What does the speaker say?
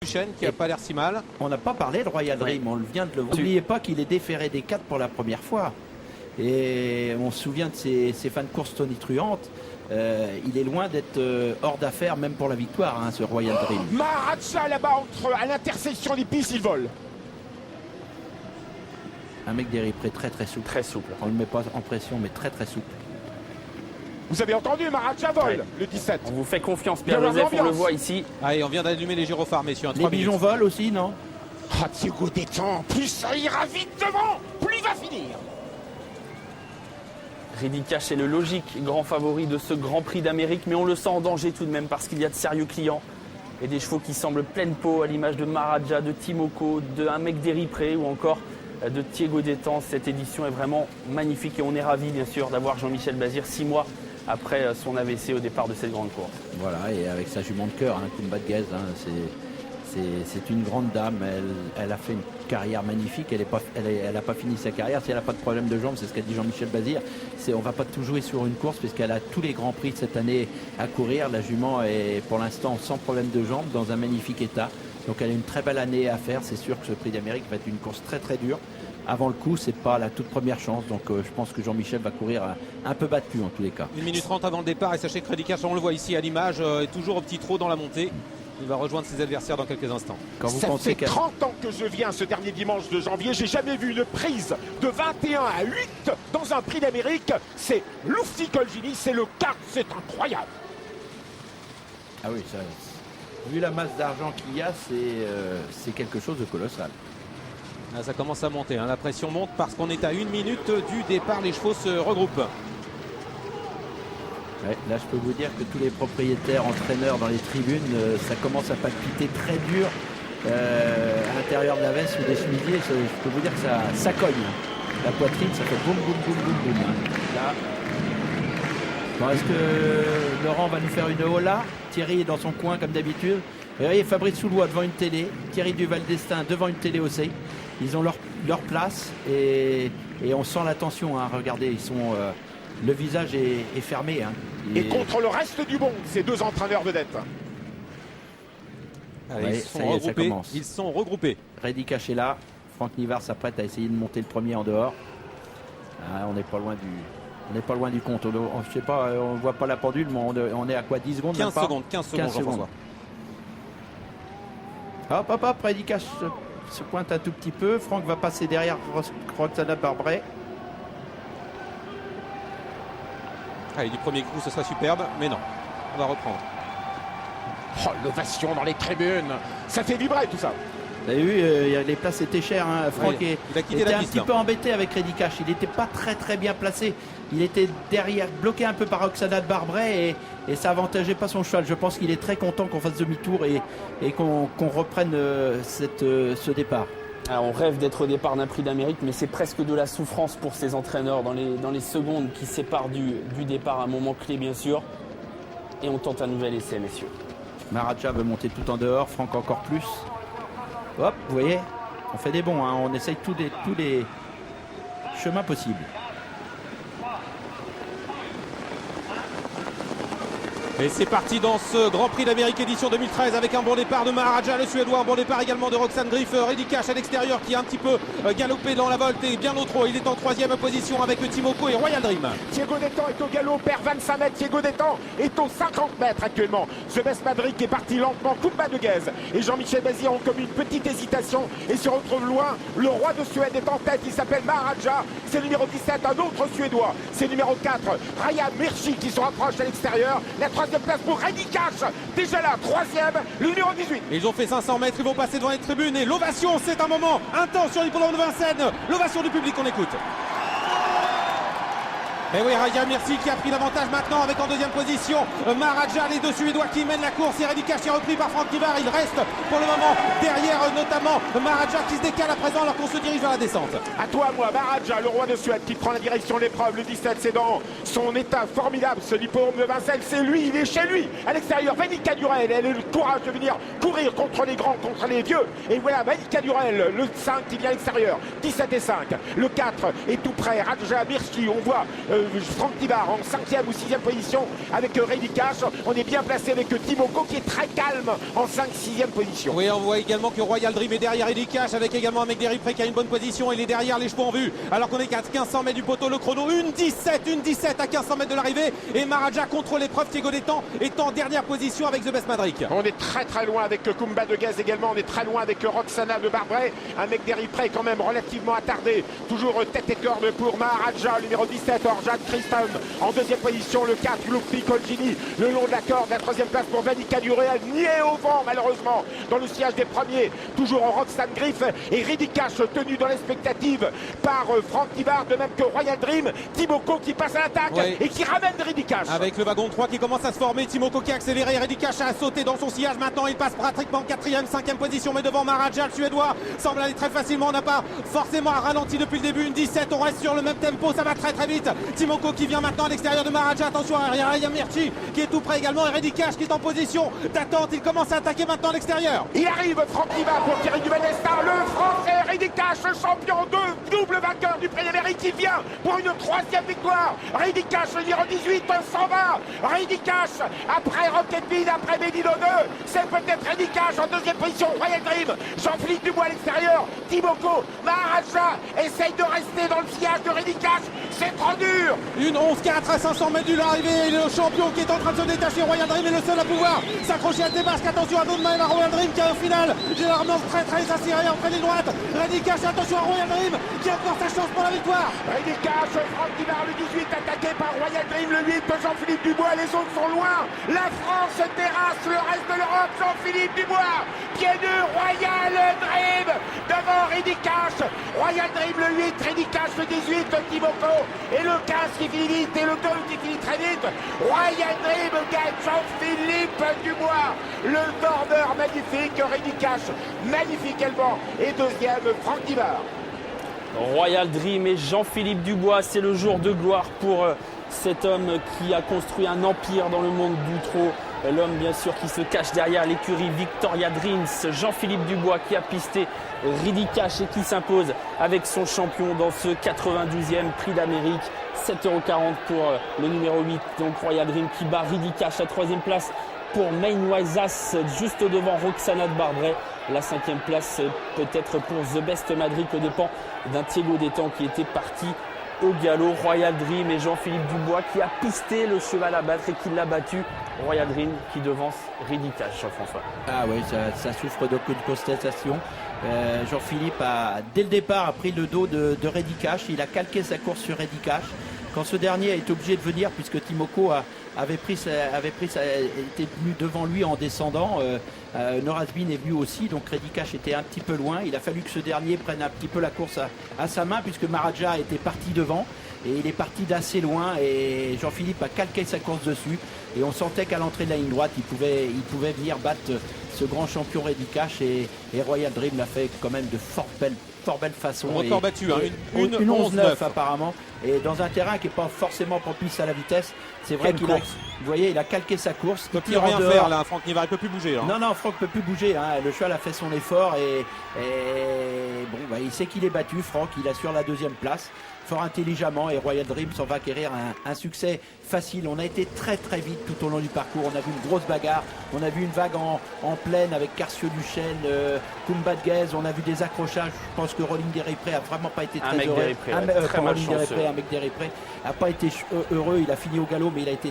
Duchesne qui n'a pas l'air si mal. On n'a pas parlé de Royal Dream, on vient de le voir. N'oubliez pas qu'il est déféré des 4 pour la première fois. Et on se souvient de ses fins de course tonitruantes. Il est loin d'être hors d'affaire, même pour la victoire, hein, ce Royal Dream. Maharaja là-bas, à l'intersection des pistes, il vole. Un mec d'Eripré très souple. Très souple. On ne le met pas en pression, mais très souple. Vous avez entendu, Maharaja vole, Ouais. le 17. On vous fait confiance, Il y a Pierre-Joseph, on le l'ambiance. voit ici. Allez, on vient d'allumer les gyrophares, messieurs. Les pigeons volent aussi, non? Ah, Thiago détend, plus ça ira vite devant, plus il va finir. Redikash est le logique grand favori de ce Grand Prix d'Amérique, mais on le sent en danger tout de même parce qu'il y a de sérieux clients et des chevaux qui semblent pleine peau à l'image de Maharaja, de Timoko, d'un mec d'Eripré ou encore de Thiago Détang. Cette édition est vraiment magnifique et on est ravis bien sûr d'avoir Jean-Michel Bazir 6 mois après son AVC au départ de cette grande course. Voilà, et avec sa jument de cœur, hein, Kumba de Guez, hein, c'est une grande dame. Elle a fait une carrière magnifique. Elle n'a pas fini sa carrière. Si elle n'a pas de problème de jambes, c'est ce qu'a dit Jean-Michel Bazir. On ne va pas tout jouer sur une course puisqu'elle a tous les grands prix de cette année à courir. La jument est pour l'instant sans problème de jambes, dans un magnifique état. Donc elle a une très belle année à faire. C'est sûr que ce Prix d'Amérique va être une course très dure. Avant le coup, c'est pas la toute première chance. Donc je pense que Jean-Michel va courir un peu battu en tous les cas. 1 minute 30 avant le départ et sachez que Redikash, on le voit ici à l'image, est toujours au petit trot dans la montée. Il va rejoindre ses adversaires dans quelques instants. Quand vous Ça pensez fait 30 ans que je viens ce dernier dimanche de janvier. J'ai jamais vu une prise de 21 à 8 dans un Prix d'Amérique. C'est Lufti Colgini, c'est le quart, c'est incroyable. Ah oui, ça, vu la masse d'argent qu'il y a, c'est quelque chose de colossal. Là, ça commence à monter, hein. La pression monte parce qu'on est à 1 minute du départ. Les chevaux se regroupent. Ouais, là, je peux vous dire que tous les propriétaires, entraîneurs dans les tribunes, ça commence à palpiter très dur à l'intérieur de la veste ou des chemidiers. Je peux vous dire que ça cogne. La poitrine, ça fait boum, boum, boum, boum, boum. Hein. Là. Bon, est-ce que Laurent va nous faire une hola? Thierry est dans son coin comme d'habitude. Vous voyez, Fabrice Soulois devant une télé, Thierry Duval d'Estaing devant une télé aussi. Ils ont leur place et on sent la tension. Hein. Regardez, ils sont... le visage est fermé. Hein. Et contre le reste du monde, ces deux entraîneurs vedettes. Allez, Ouais, ils sont ça y est, ça regroupés. commence. Ils sont regroupés. Redikash est là. Franck Nivard s'apprête à essayer de monter le premier en dehors. Ah, on n'est pas loin du compte. Je sais pas, on voit pas la pendule, mais on est à quoi, 10 secondes? 15 secondes, 15 secondes, Jean-François. Hop, Redikash se pointe un tout petit peu. Franck va passer derrière Roxana Barbré. Allez, du premier coup, ce sera superbe, mais non. On va reprendre. Oh, l'ovation dans les tribunes. Ça fait vibrer tout ça. Vous avez vu, les places étaient chères. Hein. Franck il a quitté était la un piste, petit hein. peu embêté avec Redikash. Il n'était pas très bien placé. Il était derrière, bloqué un peu par Roxana Barbré et ça avantageait pas son cheval. Je pense qu'il est très content qu'on fasse demi-tour et qu'on reprenne ce départ. Alors, on rêve d'être au départ d'un Prix d'Amérique, mais c'est presque de la souffrance pour ces entraîneurs dans les secondes qui séparent du départ, un moment clé bien sûr. Et on tente un nouvel essai, messieurs. Maharaja veut monter tout en dehors, Franck encore plus. Hop, vous voyez, on fait des bons, hein. On essaye tous les chemins possibles. Et c'est parti dans ce Grand Prix d'Amérique édition 2013 avec un bon départ de Maharaja, le Suédois, un bon départ également de Roxane Griff, Redikash à l'extérieur qui a un petit peu galopé dans la volte et bien au trot. Il est en 3e position avec Timoko et Royal Dream. Thiago Détang est au galop, perd 25 mètres. Thiago Détang est aux 50 mètres actuellement. The Best Madrid est parti lentement, Kumba de Guez et Jean-Michel Bazir ont comme une petite hésitation et se retrouvent loin. Le roi de Suède est en tête, il s'appelle Maharaja. C'est le numéro 17, un autre Suédois. C'est le numéro 4, Ryan Mirchi qui se rapproche à l'extérieur. La 3e place pour Redikash, déjà là, 3e, le numéro 18. Ils ont fait 500 mètres, ils vont passer devant les tribunes et l'ovation, c'est un moment intense sur l'hippodrome de Vincennes. L'ovation du public, on écoute. Et oui, Raya Merci qui a pris l'avantage maintenant avec en 2e position Maharaja, les deux Suédois qui mènent la course et Redikash est repris par Franck Nivard. Il reste pour le moment derrière notamment Maharaja qui se décale à présent alors qu'on se dirige vers la descente. À toi, moi, Maharaja, le roi de Suède qui prend la direction de l'épreuve. Le 17, c'est dans son état formidable. Ce hippodrome de Vincennes, c'est lui, il est chez lui. À l'extérieur, Vanica Durel, elle a le courage de venir courir contre les grands, contre les vieux. Et voilà, Vanica Durel, le 5 qui vient à l'extérieur. 17 et 5. Le 4 est tout près. Raja Mirchi, on voit Franck Tibar en 5e ou 6e position avec Reddy Cash. On est bien placé avec Timoko qui est très calme en 5-6e position. Oui, on voit également que Royal Dream est derrière Reddy Cash avec également un mec d'Eripré qui a une bonne position. Il est derrière, les chevaux en vue. Alors qu'on est qu'à 1500 mètres du poteau, le chrono 1:17 à 1500 mètres de l'arrivée. Et Maharaja contre l'épreuve Thiego d'Étang est en dernière position avec The Best Madric. On est très loin avec Kumba de Gaz également. On est très loin avec Roxana de Barbret. Un mec d'Eripré quand même relativement attardé. Toujours tête et corde pour Maharaja, numéro 17, Orjan Christon. En 2e position, le 4, Lupi Colgini. Le long de la corde, la 3e place pour Vanica du Real, nié au vent malheureusement dans le sillage des premiers. Toujours en Roxane Griff et Reddy Cash tenu dans l'expectative par Franck Tibar, de même que Royal Dream. Timoko qui passe à l'attaque et qui ramène Reddy Cash. Avec le wagon 3 qui commence à se former, Timoko qui a accéléré, Reddy Cash a sauté dans son sillage. Maintenant il passe pratiquement 4e, 5e position, mais devant Maharaja, le Suédois semble aller très facilement. On n'a pas forcément ralenti depuis le début. 1:17, on reste sur le même tempo, ça va très vite. Timoko qui vient maintenant à l'extérieur de Maharaja. Attention à Raya Mirchi qui est tout près également et Reddy Cash qui est en position d'attente. Il commence à attaquer maintenant à l'extérieur. Il arrive, Franck Tibar pour tirer du Benestar. Le Français Reddy Cash, champion double vainqueur du Prix d'Amérique, qui vient pour une 3e victoire. Reddy Cash, le numéro 18, s'en va. Reddy Cash, après Rocket Bean, après Bédino 2, c'est peut-être Reddy Cash en 2e position. Royal Dream, Jean-Philippe Dubois à l'extérieur. Timoko, Maharaja essaye de rester dans le sillage de Reddy Cash. C'est trop dur. Une 11-4 à 500 mètres de l'arrivée. Et le champion qui est en train de se détacher. Royal Dream est le seul à pouvoir s'accrocher à tes basques. Attention à d'autres mains à Royal Dream qui est au final généralement très assuré en train des droites. Reddy Cash, attention à Royal Dream qui a encore sa chance pour la victoire. Reddy Cash, Franck Tibar le 18 attaqué par Royal Dream, le 8 Jean-Philippe Dubois. Les autres sont loin. La France terrasse le reste de l'Europe. Jean-Philippe Dubois, pied nus, Royal Dream devant Reddy Cash. Royal Dream le 8, Reddy Cash le 18, Timoko et le 15 qui finit vite et le 2 qui finit très vite. Royal Dream gagne Jean-Philippe Dubois. Le border magnifique, Reddy Cash magnifique également et 2e Franck Tibar. Royal Dream et Jean-Philippe Dubois, c'est le jour de gloire pour cet homme qui a construit un empire dans le monde du trot. L'homme bien sûr qui se cache derrière l'écurie Victoria Dreams, Jean-Philippe Dubois qui a pisté Reddy Cash et qui s'impose avec son champion dans ce 92e Prix d'Amérique. 7,40 € pour le numéro 8, donc Royal Dream qui bat Reddy Cash à 3e place pour Main Waisas, juste devant Roxana de Barbret. La 5e place peut-être pour The Best Madric aux dépens d'un Thiego d'Étang qui était parti au galop. Royal Dream et Jean-Philippe Dubois qui a pisté le cheval à battre et qui l'a battu. Royal Dream qui devance Reddy Cash, Jean-François. Ah oui, ça souffre d'aucune contestation. Jean-Philippe a dès le départ a pris le dos de Reddy Cash. Il a calqué sa course sur Reddy Cash. Quand ce dernier est obligé de venir, puisque Timoko était venu devant lui en descendant, Norazbin est venu aussi, donc Reddy Cash était un petit peu loin. Il a fallu que ce dernier prenne un petit peu la course à sa main, puisque Maharaja était parti devant et il est parti d'assez loin et Jean-Philippe a calqué sa course dessus et on sentait qu'à l'entrée de la ligne droite il pouvait venir battre ce grand champion Reddy Cash et Royal Dream l'a fait quand même de fort belle façon. Record battu, hein, une 11-9 apparemment, et dans un terrain qui n'est pas forcément propice à la vitesse. C'est vrai qu'il a, vous voyez, il a calqué sa course. Il ne peut plus rien faire là, Franck Nivard, il ne peut plus bouger. Hein. Non, Franck ne peut plus bouger. Hein. Le cheval a fait son effort et bon, il sait qu'il est battu. Franck, il assure la 2e place fort intelligemment et Royal Dream s'en va acquérir un succès facile. On a été très vite tout au long du parcours. On a vu une grosse bagarre. On a vu une vague en pleine avec Carcio Duchesne, Kumba de Guez. On a vu des accrochages. Je pense que Rolling Desripré a vraiment pas été très heureux. Un mec d'Eripré n'a pas été heureux. Il a fini au galop, mais il a été